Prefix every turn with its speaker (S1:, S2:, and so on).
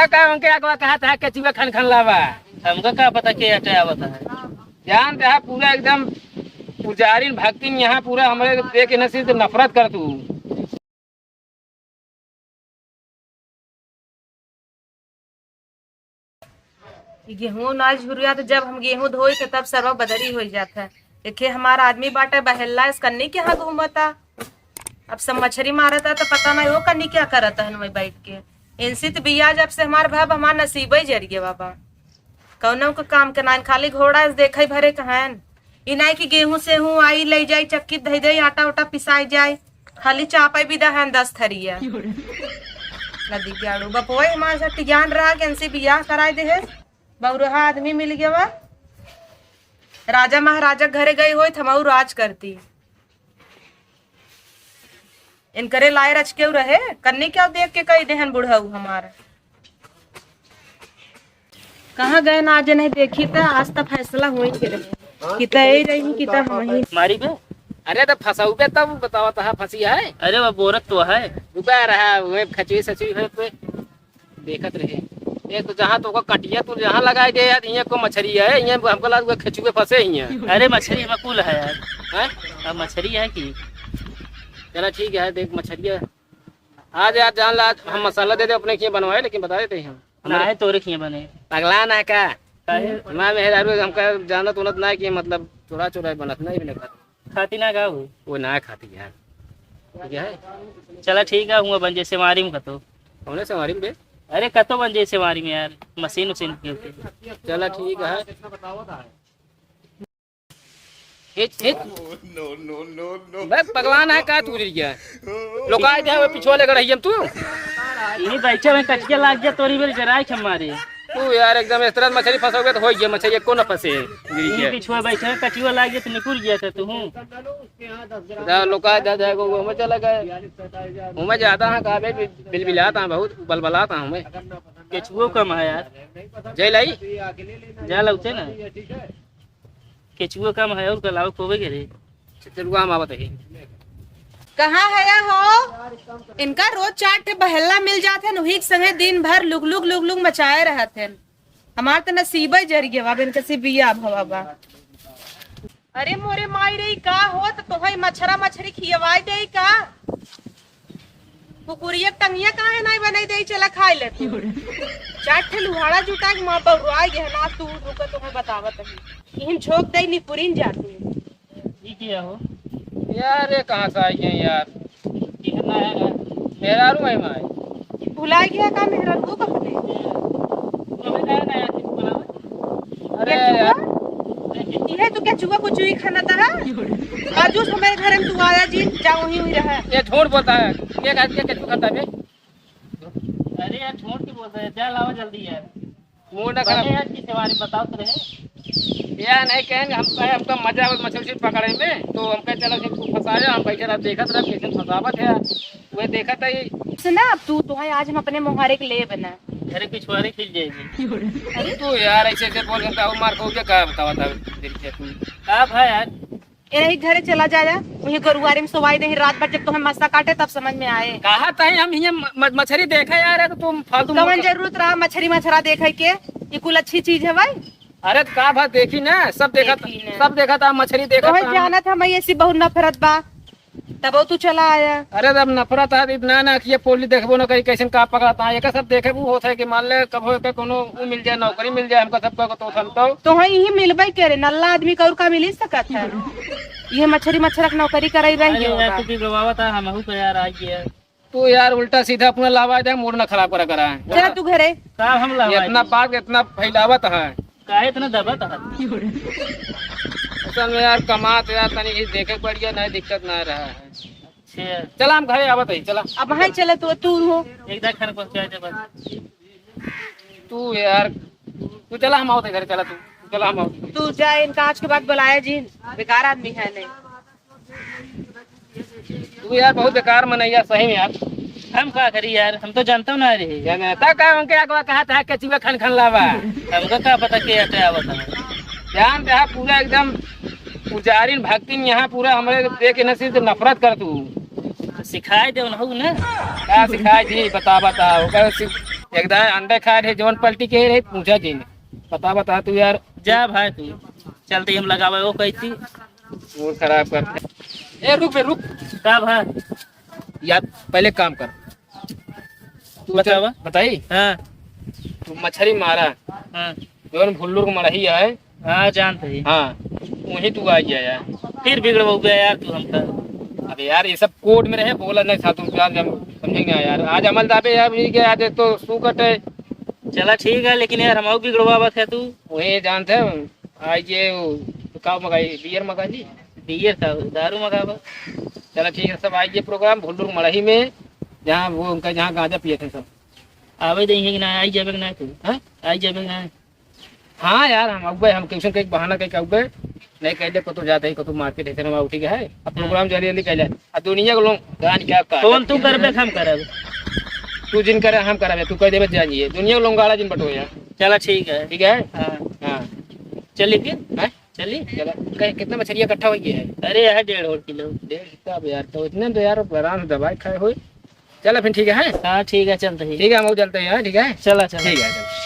S1: का उनके अगवा कहा था कचुआ खन खन लावा।
S2: हमका क्या पता के हटे आवता है।
S1: जान रहा पूरा एकदम पुजारी भक्ति में यहाँ पूरा हमारे देख नसीब से नफरत कर तू।
S3: गेहूं अनाज हुरिया तो जब हम गेहूं धोई थे तब सरवा बदरी हो जाता है। देखे हमारा आदमी बाटा बहल्ला इस कन्नी के यहाँ घूमता। अब सब मछली मारता तो पता नहीं वो कन्नी क्या करता है बैठ के। इनसे तो बिया जब से हमार भाव हमारा नसीब ही जरिए बाबा कौनो का काम के नान खाली घोड़ा देखे भरे कहन इनाई की गेहूं से हूँ आई ले जाई चक्की धई दई आटा उटा पिसाई जाए खाली चापाई भी दहन 10 थरिया नदी गाड़ू बपुआ हमारे साथ ज्ञान रहा कि इनसे बियाह कराए दे बहुरहा आदमी मिल गया वा राजा महाराजा घरे गई हो थमाऊ राज करती इनकरे लाए रच क्यों रहे कन्नी क्या देख के कई देहन बुढ़ाऊ हमारा कहाँ गए ना आज नहीं देखी था आज तक फैसला हुई फिर किता ही रही किता हम ही
S2: मारी पे।
S1: अरे तो फंसाऊ पे तब बतावा था फंसी है।
S2: अरे वह बोरत तो है
S1: रुपया रहा वो खचुई सचुई है पे देखत रहे ये तो जहाँ तो कटिया तू जहाँ लगाए दे यार यहाँ को मछली है यहाँ हमको लगा खचुए फंसे ही हैं।
S2: अरे मछली मकुल है यार
S1: हैं?
S2: अब मछली है कि
S1: चला ठीक है देख मछली है आज यार जान ला हम मसाला दे दे अपने किए बनवाए लेकिन बता देते हैं हम
S2: ना है तोरे खिए बने
S1: पगला ना का
S2: काहे
S1: मैं मेहरारू हमका जानत उनत ना कि मतलब चोरा चोरा बनत नहीं भी नहीं
S2: खाती ना का हुई
S1: वो ना खाती यार ठीक है।
S2: चला ठीक है हुआ बन जैसे मारी में कतो
S1: हमने से हमारी बे
S2: अरे कतो बन जैसे मारी में यार मशीन उसीन के होते
S1: चला ठीक है हिच हिच मैं पगला ना का तू गया लोग आए थे पिछवा लेकर रही हम तू
S2: यही बैठे में कचके लाग गया तोरी बेर जराई हमारे
S1: तू यार एकदम इस तरह मछली फंसोगे तो हो गया मछली को न फंसे
S2: यही पिछुआ बैठे में कचुआ लाग गया तो निकुल गया था तू
S1: लोग जा जाएगा वो मैं चला गया हूँ मैं जाता हूँ कहा भाई बिलबिलाता हूँ बहुत बलबलाता हूँ मैं
S2: केचुओ कम है यार
S1: जय लाई
S2: जा लौटे ना केचुओ कम है और कलाव कोवे के रे
S1: चलुआ हम आवत है
S3: कहाँ है या हो इनका रोज 4 ठे बहल्ला मिल जाते हैं वही संगे दिन भर लुग लुग मचाए रहते हैं हमार तो नसीब ही जर गया इनके से बिया भवा अरे मोरे माई रे का हो तो तोहई मछरा मछरी खियवाई दे का कुकुरिया टंगिया काहे नहीं बनाई दे चला खाई ले तू 4 ठे लुहाड़ा जुटा के मां बउआ गया ना तू रुक तुम्हें बतावत है इन छोक दई निपुरिन जाती
S2: ये क्या हो
S1: यार ये कहाँ से आई है यार
S2: कितना है
S1: मेरा रू है माई
S3: भुला गया का मेरा तू कहने
S1: अरे यार
S3: ये तो क्या चुहा कुछ ही खाना था आजू हमारे घर में तू आया जी जाओ ही हुई रहा
S1: ये झूठ बोलता है ये क्या खाता है
S2: अरे यार छोड़ के बोल रहे जा लाओ जल्दी यार
S1: मुंह ना खराब
S2: यार किस बारे में बताओ तो रहे
S1: यार नहीं कहेंगे हमका मजा आवे मछली पकड़े में तो हमका चलो कि फंसाया हम बैठे रह देखत रह कैसे फंसावत है वो देखत है
S3: सुना अब तू तो है आज हम अपने मुहारे के ले बना
S2: अरे पिछवाड़े खिल जाएगी
S1: अरे तू यार ऐसे बोल के मार को क्या बतावा था तू
S2: का भाई यार
S3: यही घरे चला जाया वही गुरुवारी में सोवाई दे रात भर जब तुम्हें मस्ता काटे तब समझ में आए
S1: कहा था हम यहाँ मछली देखा यार तो तुम फालतू
S3: कवन जरूरत रहा मछली मछरा देखे के ये कुल अच्छी चीज है भाई
S1: अरे का बात देखी ना सब देखा था मछली देखा
S3: तो
S1: था
S3: जाना था मैं ऐसी बहुत नफरत बा तब तू चला आया
S1: अरे अब नफरत है इतना ना कि ये पोली देखबो ना कहीं कैसे का पकड़ता है एक सब देखे वो होता है कि मान ले कब हो के कोनो वो मिल जाए नौकरी मिल जाए हमको सब को तो
S3: है यही मिलबे करे नल्ला आदमी का और का मिल सकत है ये मछली मछरक नौकरी कराई रही
S2: अरे यार तू भी गवावा था हम हूं तो यार आ गया
S1: तू यार उल्टा सीधा अपना लावा दे मूड ना खराब करा
S3: चला तू घरे
S2: का हम लावा
S1: इतना बात इतना फैलावत है
S2: काहे इतना दबा था
S1: असल में यार कमात यार तनी देखे पड़ गया नहीं दिक्कत ना रहा है
S2: अच्छा
S1: चला हम घरे आवत है चला
S3: अब वहाँ चले तू हो
S2: एक दा खाने पहुंचा दे बस
S1: तू यार तू चला हम आवत है घरे चला तू चला हम आवत
S3: तू जाए इनका आज के बाद बुलाया जी बेकार आदमी है नहीं
S1: तू यार बहुत बेकार मनैया सही में यार
S2: हम का करी यार हम तो जानता हूं ना रे
S1: या नेता का उनके अगवा कहा था कचुआ खन खन लावा
S2: हमका क्या पता के हटे आवत है
S1: जान रहा पूरा एकदम पुजारी भक्ति में यहाँ पूरा हमारे देख नसीब से नफरत कर तू
S2: सिखाए दे ना
S1: क्या सिखाए जी बता एकदा अंडे खाए रहे जवन पलटी के रहे पूछा जी ने बता तू यार
S2: जा भाई तू चलते हम लगावे वो कहती
S1: मूड खराब कर। ए रुक बे रुक
S2: का भाई
S1: यार पहले काम कर तू
S2: बतावा।
S1: बताई
S2: हाँ
S1: तू मछली मारा
S2: हाँ
S1: जवन भुल्लुर को मरही है।
S2: हाँ जानते ही।
S1: हाँ वही तू आ गया यार
S2: फिर बिगड़ हो गया यार तू हमका।
S1: अरे यार ये सब कोड में रहे बोला नहीं था तुम यार समझेंगे यार आज अमल दाबे यार ये क्या आज तो सुकट है।
S2: चला ठीक है लेकिन यार हम बिगड़वावत है तू।
S1: वही जानते हैं आज ये का मंगाई बियर मंगा ली
S2: बियर था दारू मंगावा।
S1: चलो ठीक है सब आइए प्रोग्राम भुल्लुर मड़ही में जहाँ वो उनका जहाँ गांजा पिए थे सब
S2: आवे देंगे कि ना आई जाबे कि ना तू
S1: हाँ
S2: आई जाबे कि ना।
S1: हाँ यार हम अब हम ट्यूशन का एक बहाना कहीं अब नहीं कहले को तो जाते ही को तो मार्केट ऐसे में ठीक है अब प्रोग्राम जल्दी जल्दी कहले अब दुनिया को लोग गान क्या का
S2: फोन तू करबे हम करब।
S1: तू जिन करे हम करावे तू कह देवे जानिए दुनिया को लोग गाड़ा जिन बटो यार
S2: चला ठीक है।
S1: ठीक है।
S2: हाँ
S1: हाँ
S2: चलिए फिर
S1: हैं?
S2: चलिए।
S1: चलो कहीं कितना मछलियाँ इकट्ठा हुई है
S2: अरे यार 1.5 किलो।
S1: 1.5 किलो यार तो इतने तो यार आराम से दवाई खाए हुए चलो फिर ठीक है।
S2: हाँ ठीक है चलते ही।
S1: ठीक है हम चलते हैं ठीक है।
S2: चला चला
S1: ठीक है चलो।